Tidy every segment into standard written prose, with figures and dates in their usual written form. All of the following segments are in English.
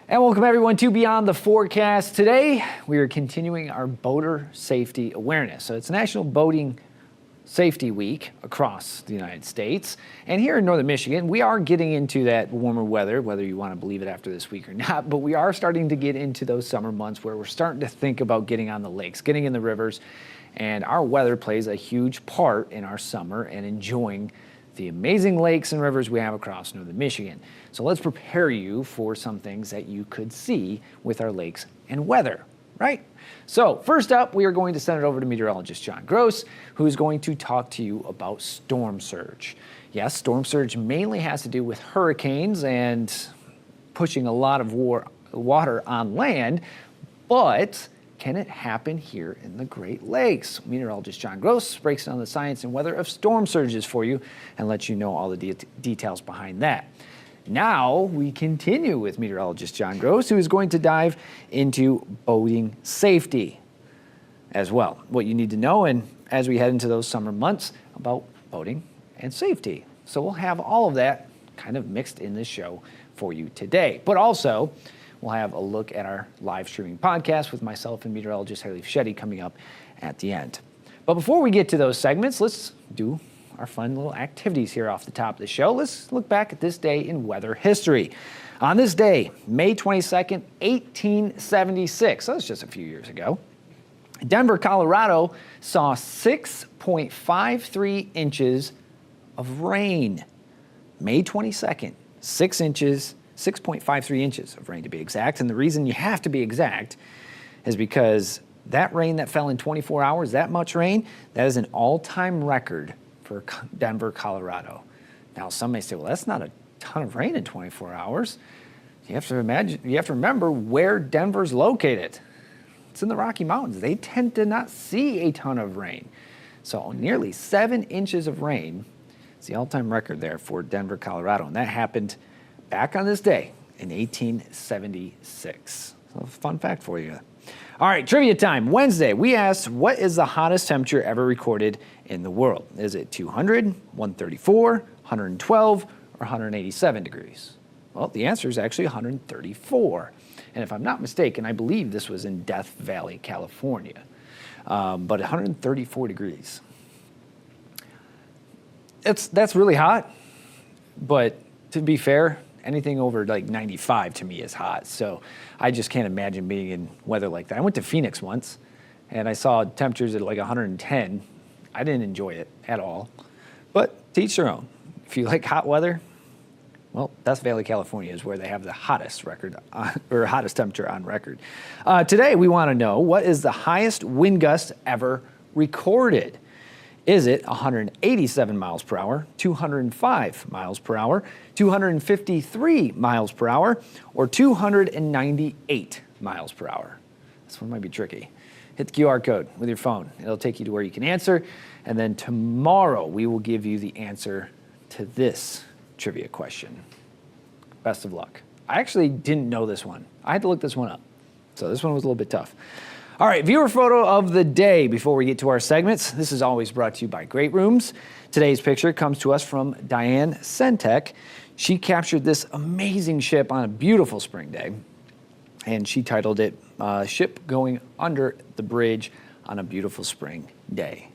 And welcome everyone to Beyond the Forecast. Today, we are continuing our boater safety awareness. So it's National Boating Safety Week across the United States. And here in Northern Michigan, we are getting into that warmer weather, whether you want to believe it after this week or not, but we are starting to get into those summer months where we're starting to think about getting on the lakes, getting in the rivers, and our weather plays a huge part in our summer and enjoying the amazing lakes and rivers we have across Northern Michigan. So let's prepare you for some things that you could see with our lakes and weather, right? So first up, we are going to send it over to meteorologist John Gross, who is going to talk to you about storm surge. Yes, storm surge mainly has to do with hurricanes and pushing a lot of water on land, but can it happen here in the Great Lakes? Meteorologist John Gross breaks down the science and weather of storm surges for you and lets you know all the details behind that. Now we continue with meteorologist John Gross, who is going to dive into boating safety as well. What you need to know, and as we head into those summer months, about boating and safety. So we'll have all of that kind of mixed in this show for you today. But also, we'll have a look at our live streaming podcast with myself and meteorologist Haley Fischetti coming up at the end. But before we get to those segments, let's do our fun little activities here off the top of the show. Let's look back at this day in weather history. On this day, May 22nd, 1876, so that's just a few years ago, Denver, Colorado saw 6.53 inches of rain. May 22nd, 6.53 inches of rain to be exact. And the reason you have to be exact is because that rain that fell in 24 hours, that much rain, that is an all-time record for Denver, Colorado. Now, some may say, well, that's not a ton of rain in 24 hours. You have to remember where Denver's located. It's in the Rocky Mountains. They tend to not see a ton of rain. So nearly 7 inches of rain is the all-time record there for Denver, Colorado. And that happened back on this day in 1876. So a fun fact for you. All right, trivia time. Wednesday, we asked, what is the hottest temperature ever recorded in the world? Is it 200, 134, 112, or 187 degrees? Well, the answer is actually 134. And if I'm not mistaken, I believe this was in Death Valley, California. But 134 degrees. That's really hot, but to be fair, anything over like 95 to me is hot. So I just can't imagine being in weather like that. I went to Phoenix once and I saw temperatures at like 110. I didn't enjoy it at all, but to each their own. If you like hot weather, well, Death Valley, California is where they have the hottest hottest temperature on record. Today we want to know, what is the highest wind gust ever recorded? Is it 187 miles per hour, 205 miles per hour, 253 miles per hour, or 298 miles per hour? This one might be tricky. Hit the QR code with your phone. It'll take you to where you can answer. And then tomorrow we will give you the answer to this trivia question. Best of luck. I actually didn't know this one. I had to look this one up. So this one was a little bit tough. All right, viewer photo of the day before we get to our segments. This is always brought to you by Great Rooms. Today's picture comes to us from Diane Sentek. She captured this amazing ship on a beautiful spring day, and she titled it Ship Going Under the Bridge on a Beautiful Spring Day.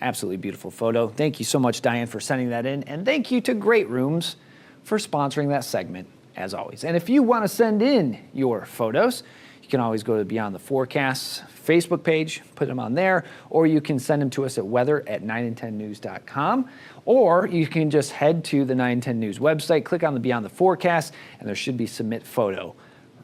Absolutely beautiful photo. Thank you so much, Diane, for sending that in, and thank you to Great Rooms for sponsoring that segment, as always. And if you want to send in your photos, you can always go to Beyond the Forecast's Facebook page, put them on there, or you can send them to us at weather@9and10news.com, or you can just head to the 9 and 10 News website, click on the Beyond the Forecast, and there should be Submit Photo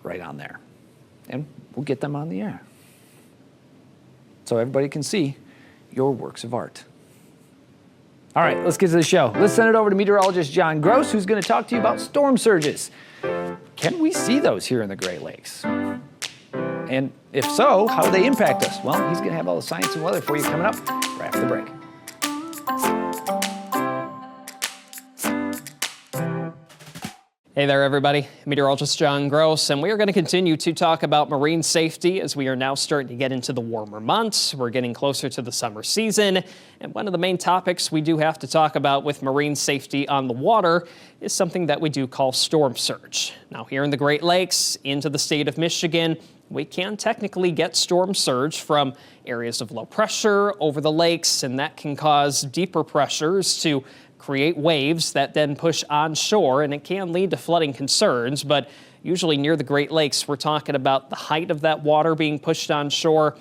right on there. And we'll get them on the air so everybody can see your works of art. All right, let's get to the show. Let's send it over to meteorologist John Gross, who's going to talk to you about storm surges. Can we see those here in the Great Lakes? And if so, how do they impact us? Well, he's going to have all the science and weather for you coming up right after the break. Hey there, everybody. Meteorologist John Gross, and we are going to continue to talk about marine safety as we are now starting to get into the warmer months. We're getting closer to the summer season, and one of the main topics we do have to talk about with marine safety on the water is something that we do call storm surge. Now, here in the Great Lakes, into the state of Michigan, we can technically get storm surge from areas of low pressure over the lakes, and that can cause deeper pressures to create waves that then push onshore, and it can lead to flooding concerns. But usually near the Great Lakes, we're talking about the height of that water being pushed onshore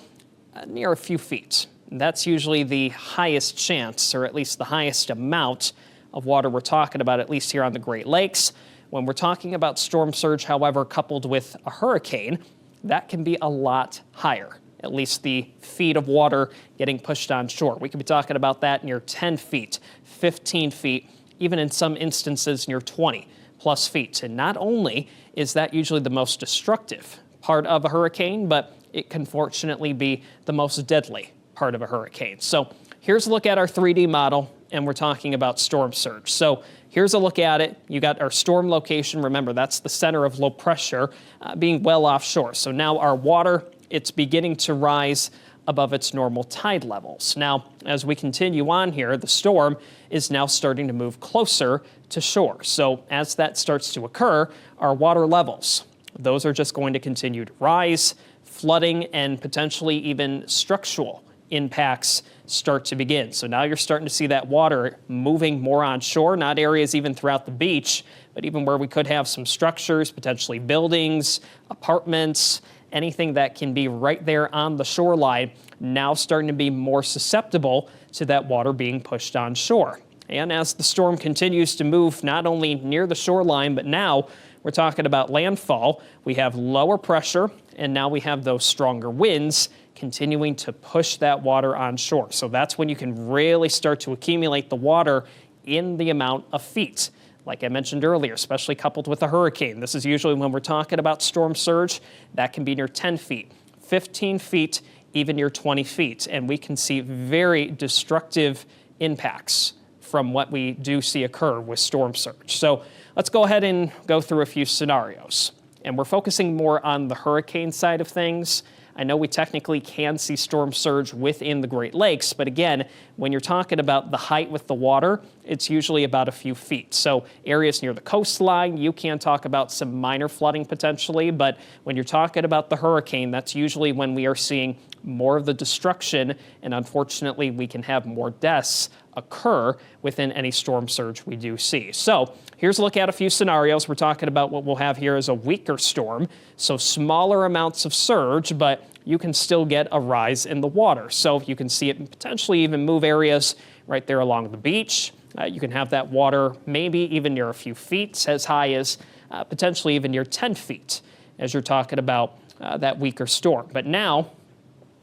near a few feet. That's usually the highest chance, or at least the highest amount of water we're talking about, at least here on the Great Lakes. When we're talking about storm surge, however, coupled with a hurricane, that can be a lot higher. At least the feet of water getting pushed onshore. We could be talking about that near 10 feet, 15 feet, even in some instances near 20 plus feet. And not only is that usually the most destructive part of a hurricane, but it can fortunately be the most deadly part of a hurricane. So here's a look at our 3D model, and we're talking about storm surge. So here's a look at it. You got our storm location. Remember, that's the center of low pressure being well offshore. So now our water, it's beginning to rise above its normal tide levels. Now, as we continue on here, the storm is now starting to move closer to shore. So as that starts to occur, our water levels, those are just going to continue to rise. Flooding and potentially even structural impacts start to begin. So now you're starting to see that water moving more onshore, not areas even throughout the beach, but even where we could have some structures, potentially buildings, apartments, anything that can be right there on the shoreline, now starting to be more susceptible to that water being pushed onshore. And as the storm continues to move not only near the shoreline, but now we're talking about landfall, we have lower pressure, and now we have those stronger winds continuing to push that water onshore. So that's when you can really start to accumulate the water in the amount of feet. Like I mentioned earlier, especially coupled with a hurricane. This is usually when we're talking about storm surge. That can be near 10 feet, 15 feet, even near 20 feet. And we can see very destructive impacts from what we do see occur with storm surge. So let's go ahead and go through a few scenarios. And we're focusing more on the hurricane side of things. I know we technically can see storm surge within the Great Lakes, but again, when you're talking about the height with the water, it's usually about a few feet. So areas near the coastline, you can talk about some minor flooding potentially, but when you're talking about the hurricane, that's usually when we are seeing more of the destruction, and unfortunately, we can have more deaths occur within any storm surge we do see. So here's a look at a few scenarios. We're talking about what we'll have here as a weaker storm, so smaller amounts of surge, but you can still get a rise in the water. So you can see it potentially even move areas right there along the beach. You can have that water maybe even near a few feet, as high as potentially even near 10 feet, as you're talking about that weaker storm. But now,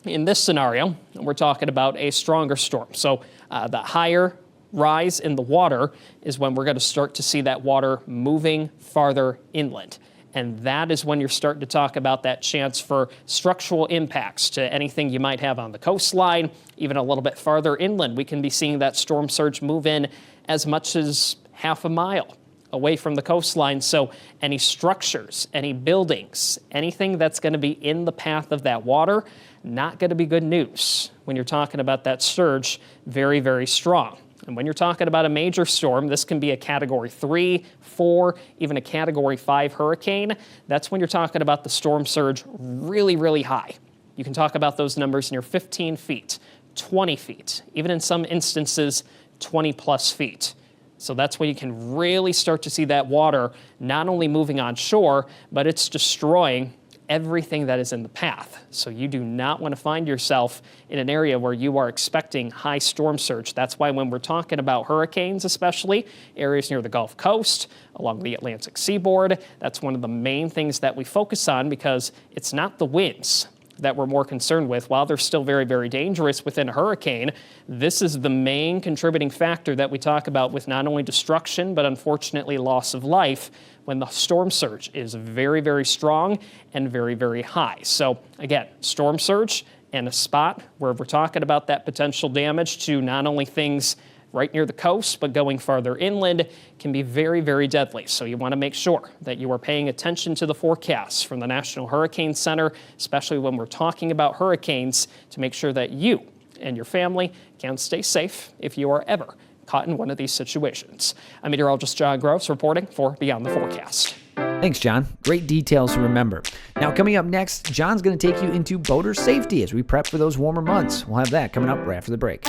in this scenario, we're talking about a stronger storm. So the higher rise in the water is when we're going to start to see that water moving farther inland. And that is when you're starting to talk about that chance for structural impacts to anything you might have on the coastline, even a little bit farther inland. We can be seeing that storm surge move in as much as half a mile away from the coastline. So any structures, any buildings, anything that's going to be in the path of that water, not going to be good news when you're talking about that surge very, very strong. And when you're talking about a major storm, this can be a Category 3, 4, even a Category 5 hurricane. That's when you're talking about the storm surge really, really high. You can talk about those numbers near 15 feet, 20 feet, even in some instances, 20 plus feet. So that's when you can really start to see that water not only moving on shore, but it's destroying everything that is in the path. So you do not want to find yourself in an area where you are expecting high storm surge. That's why when we're talking about hurricanes, especially areas near the Gulf Coast, along the Atlantic seaboard, that's one of the main things that we focus on, because it's not the winds that we're more concerned with. While they're still very, very dangerous within a hurricane, this is the main contributing factor that we talk about with not only destruction, but unfortunately loss of life when the storm surge is very, very strong and very, very high. So again, storm surge and a spot where we're talking about that potential damage to not only things right near the coast, but going farther inland can be very, very deadly. So you want to make sure that you are paying attention to the forecasts from the National Hurricane Center, especially when we're talking about hurricanes, to make sure that you and your family can stay safe if you are ever caught in one of these situations. I'm meteorologist John Gross reporting for Beyond the Forecast. Thanks, John. Great details to remember. Now, coming up next, John's going to take you into boater safety as we prep for those warmer months. We'll have that coming up right after the break.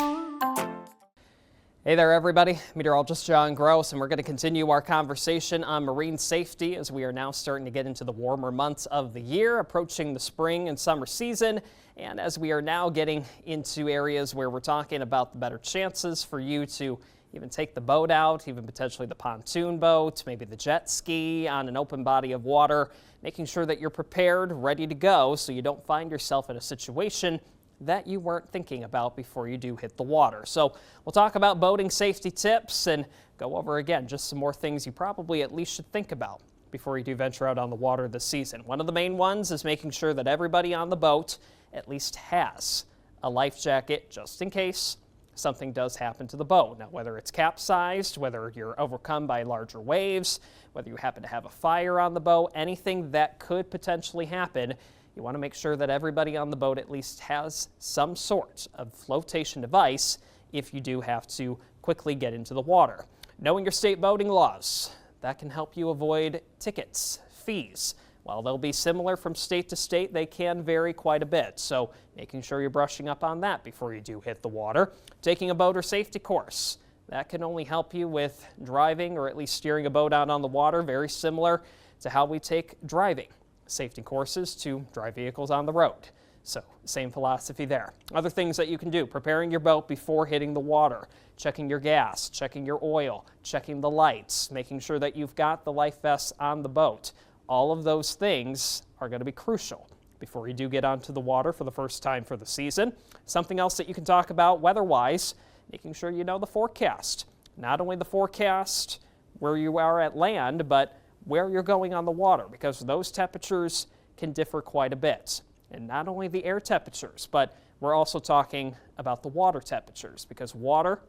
Hey there, everybody. Meteorologist John Gross, and we're going to continue our conversation on marine safety as we are now starting to get into the warmer months of the year, approaching the spring and summer season. And as we are now getting into areas where we're talking about the better chances for you to even take the boat out, even potentially the pontoon boat, maybe the jet ski on an open body of water, making sure that you're prepared, ready to go, so you don't find yourself in a situation that you weren't thinking about before you do hit the water. So we'll talk about boating safety tips and go over again just some more things you probably at least should think about before you do venture out on the water this season. One of the main ones is making sure that everybody on the boat at least has a life jacket just in case something does happen to the boat. Now, whether it's capsized, whether you're overcome by larger waves, whether you happen to have a fire on the boat, anything that could potentially happen, you want to make sure that everybody on the boat at least has some sort of flotation device if you do have to quickly get into the water. Knowing your state boating laws, that can help you avoid tickets, fees. While they'll be similar from state to state, they can vary quite a bit. So making sure you're brushing up on that before you do hit the water. Taking a boater safety course, that can only help you with driving or at least steering a boat out on the water, very similar to how we take driving safety courses to drive vehicles on the road. So same philosophy there. Other things that you can do, preparing your boat before hitting the water, checking your gas, checking your oil, checking the lights, making sure that you've got the life vests on the boat. All of those things are going to be crucial before you do get onto the water for the first time for the season. Something else that you can talk about weather-wise, making sure you know the forecast. Not only the forecast where you are at land, but where you're going on the water, because those temperatures can differ quite a bit. And not only the air temperatures, but we're also talking about the water temperatures, because water,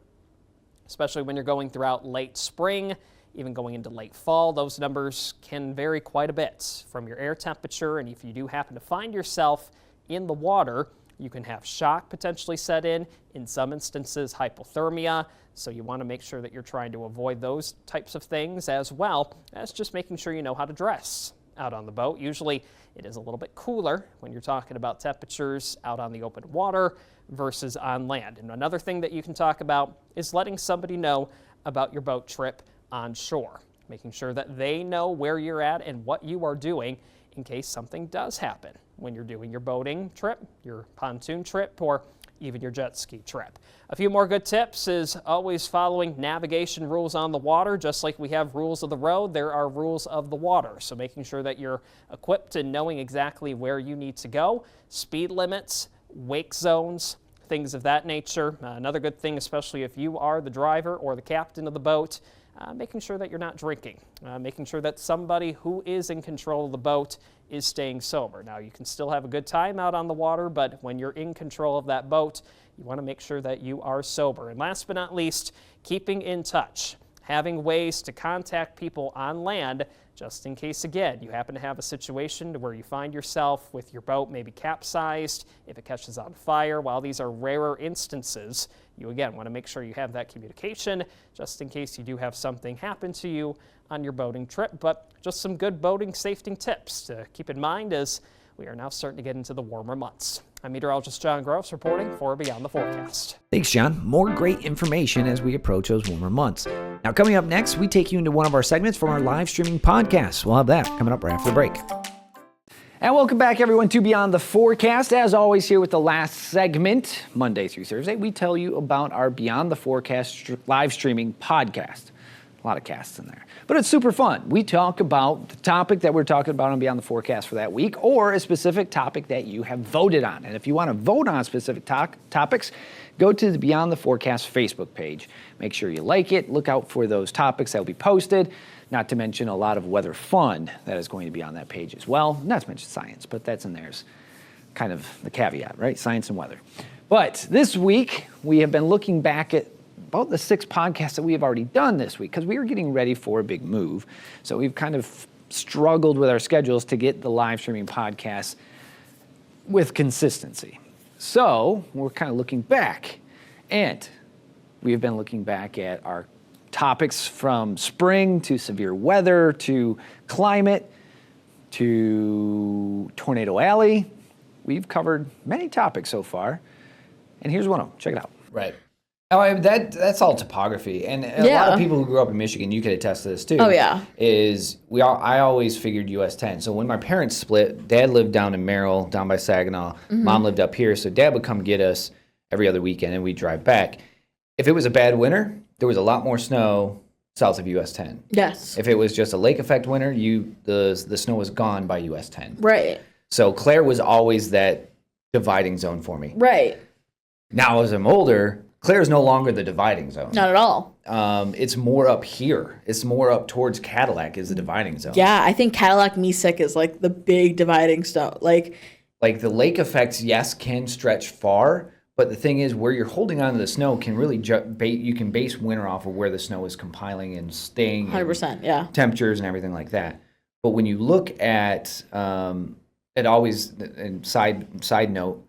especially when you're going throughout late spring, even going into late fall, those numbers can vary quite a bit from your air temperature. And if you do happen to find yourself in the water, you can have shock potentially set in some instances hypothermia. So you want to make sure that you're trying to avoid those types of things, as well as just making sure you know how to dress out on the boat. Usually it is a little bit cooler when you're talking about temperatures out on the open water versus on land. And another thing that you can talk about is letting somebody know about your boat trip on shore, making sure that they know where you're at and what you are doing in case something does happen when you're doing your boating trip, your pontoon trip, or even your jet ski trip. A few more good tips is always following navigation rules on the water. Just like we have rules of the road, there are rules of the water. So making sure that you're equipped and knowing exactly where you need to go. Speed limits, wake zones, things of that nature. Another good thing, especially if you are the driver or the captain of the boat, making sure that you're not drinking, making sure that somebody who is in control of the boat is staying sober. Now, you can still have a good time out on the water, but when you're in control of that boat, you want to make sure that you are sober. And last but not least, keeping in touch, having ways to contact people on land, just in case, again, you happen to have a situation where you find yourself with your boat maybe capsized, if it catches on fire. While these are rarer instances, you again want to make sure you have that communication just in case you do have something happen to you on your boating trip. But just some good boating safety tips to keep in mind as we are now starting to get into the warmer months. I'm meteorologist John Gross reporting for Beyond the Forecast. Thanks, John. More great information as we approach those warmer months. Now, coming up next, we take you into one of our segments from our live streaming podcast. We'll have that coming up right after the break. And welcome back, everyone, to Beyond the Forecast. As always, here with the last segment, Monday through Thursday, we tell you about our Beyond the Forecast live streaming podcast. A lot of casts in there. But it's super fun. We talk about the topic that we're talking about on Beyond the Forecast for that week, or a specific topic that you have voted on. And if you want to vote on specific topics, go to the Beyond the Forecast Facebook page. Make sure you like it. Look out for those topics that will be posted. Not to mention a lot of weather fun that is going to be on that page as well. Not to mention science, but that's in there as kind of the caveat, right? Science and weather. But this week, we have been looking back at about the 6 podcasts that we have already done this week, because we are getting ready for a big move. So we've kind of struggled with our schedules to get the live streaming podcasts with consistency. So we're kind of looking back, and we have been looking back at our topics from spring to severe weather to climate to Tornado Alley. We've covered many topics so far, and here's one of them. Check it out. Right. Oh, that's all topography, and a lot of people who grew up in Michigan, you could attest to this too. Oh, yeah. I always figured US 10. So when my parents split, Dad lived down in Merrill, down by Saginaw. Mom lived up here, so Dad would come get us every other weekend, and we'd drive back. If it was a bad winter, there was a lot more snow south of US 10. Yes. If it was just a lake effect winter, the snow was gone by US 10. Right. So Claire was always that dividing zone for me. Right. Now, as I'm older, Claire's no longer the dividing zone. Not at all. It's more up here. It's more up towards Cadillac is the dividing zone. Yeah, I think Cadillac Mesick is like the big dividing stone. Like the lake effects, yes, can stretch far, but the thing is, where you're holding onto the snow can really you can base winter off of where the snow is compiling and staying. 100%, yeah. Temperatures and everything like that. But when you look at it always, and side note,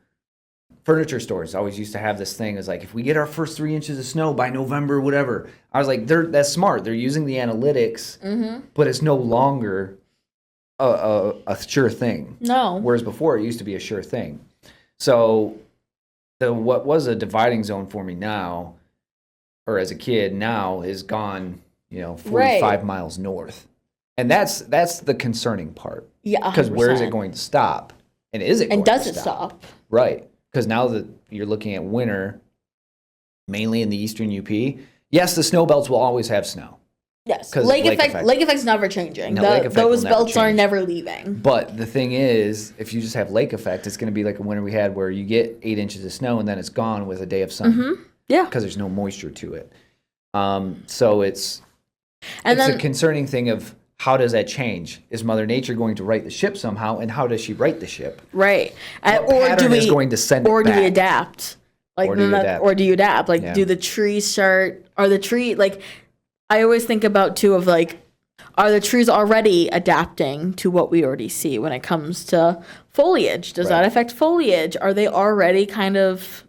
furniture stores always used to have this thing is like, if we get our first 3 inches of snow by November, whatever. I was like, that's smart. They're using the analytics, but it's no longer a sure thing. No. Whereas before it used to be a sure thing. So what was a dividing zone for me now, or as a kid now, is gone, 45 miles north. And that's the concerning part. Yeah, because where is 100%. it going to stop? And is it going And does to it stop? stop? Right. Because now that you're looking at winter, mainly in the eastern UP, yes, the snow belts will always have snow. Yes. 'Cause Lake lake effect. effect. Lake effect's never changing. No, lake effect will Those never belts are change. never leaving. But the thing is, if you just have lake effect, it's going to be like a winter we had where you get 8 inches of snow and then it's gone with a day of sun. Yeah. Because there's no moisture to it. So it's And a then concerning thing of how does that change? Is Mother Nature going to right the ship somehow? And how does she right the ship? right. What pattern is going to send it or do back? we adapt? Like Or do you then adapt? or do you adapt? Like Yeah. do the trees start are the tree like I always think about too of like are the trees already adapting to what we already see when it comes to foliage? Does that Right. affect foliage? Are they already kind of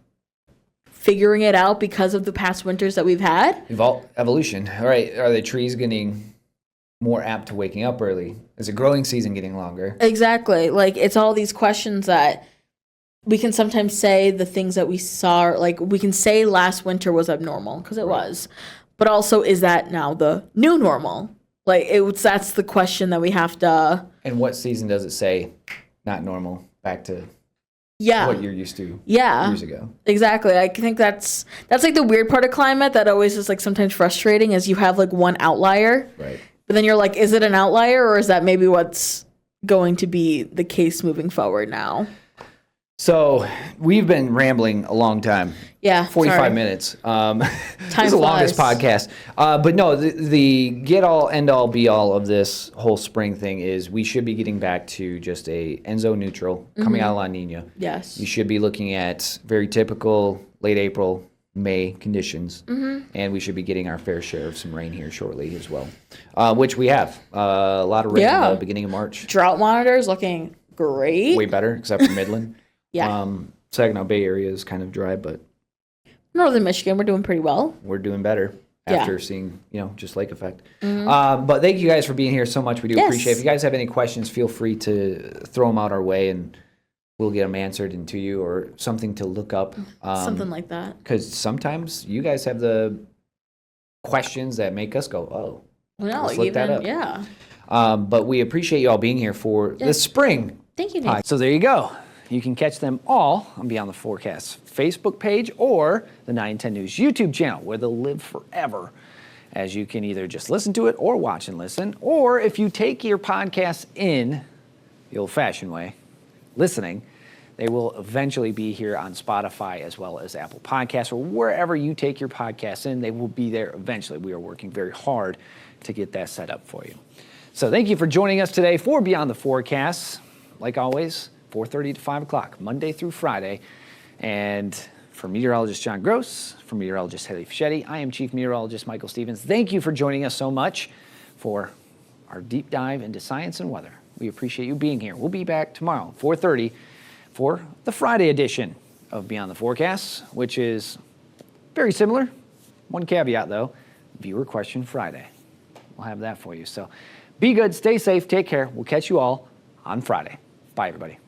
figuring it out because of the past winters that we've had? Evolution. All right. Are the trees getting more apt to waking up early? Is the growing season getting longer? Exactly. Like it's all these questions that we can sometimes say the things that we saw, like we can say last winter was abnormal because it was, but also is that now the new normal? Like that's the question that we have to. And what season does it say not normal back to Yeah. what you're used to Yeah. years ago? Exactly. I think that's like the weird part of climate that always is like sometimes frustrating is you have like one outlier. Right. But then you're like, is it an outlier or is that maybe what's going to be the case moving forward now? So we've been rambling a long time. Yeah. 45 sorry. minutes. This Time is the longest flies. podcast. But no, the get all, end all, be all of this whole spring thing is we should be getting back to just a Enzo neutral coming out of La Nina. Yes. You should be looking at very typical late April, May conditions. And we should be getting our fair share of some rain here shortly as well, which we have. A lot of rain Yeah. in the beginning of March. Drought monitors looking great. Way better, except for Midland. Yeah. Saginaw Bay area is kind of dry, but Northern Michigan, we're doing pretty well. we're doing better Yeah. after seeing, just lake effect. But thank you guys for being here so much. We do Yes. appreciate it. If you guys have any questions, feel free to throw them out our way and we'll get them answered into you or something to look up. Something like that. Because sometimes you guys have the questions that make us go, oh. No, Let's look that up. yeah. But we appreciate you all being here for the spring. Thank you, Nate. So there you go. You can catch them all on Beyond the Forecast Facebook page or the 910 News YouTube channel, where they'll live forever, as you can either just listen to it or watch and listen, or if you take your podcasts in the old-fashioned way, listening, they will eventually be here on Spotify as well as Apple Podcasts, or wherever you take your podcasts in, they will be there eventually. We are working very hard to get that set up for you. So thank you for joining us today for Beyond the Forecast. Like always, 4:30 to 5 o'clock, Monday through Friday. And For meteorologist John Gross, for meteorologist Haley Fischetti, I am Chief Meteorologist Michael Stevens. Thank you for joining us so much for our deep dive into science and weather. We appreciate you being here. We'll be back tomorrow, 4:30, for the Friday edition of Beyond the Forecast, which is very similar. One caveat, though, viewer question Friday. We'll have that for you. So be good, stay safe, take care. We'll catch you all on Friday. Bye, everybody.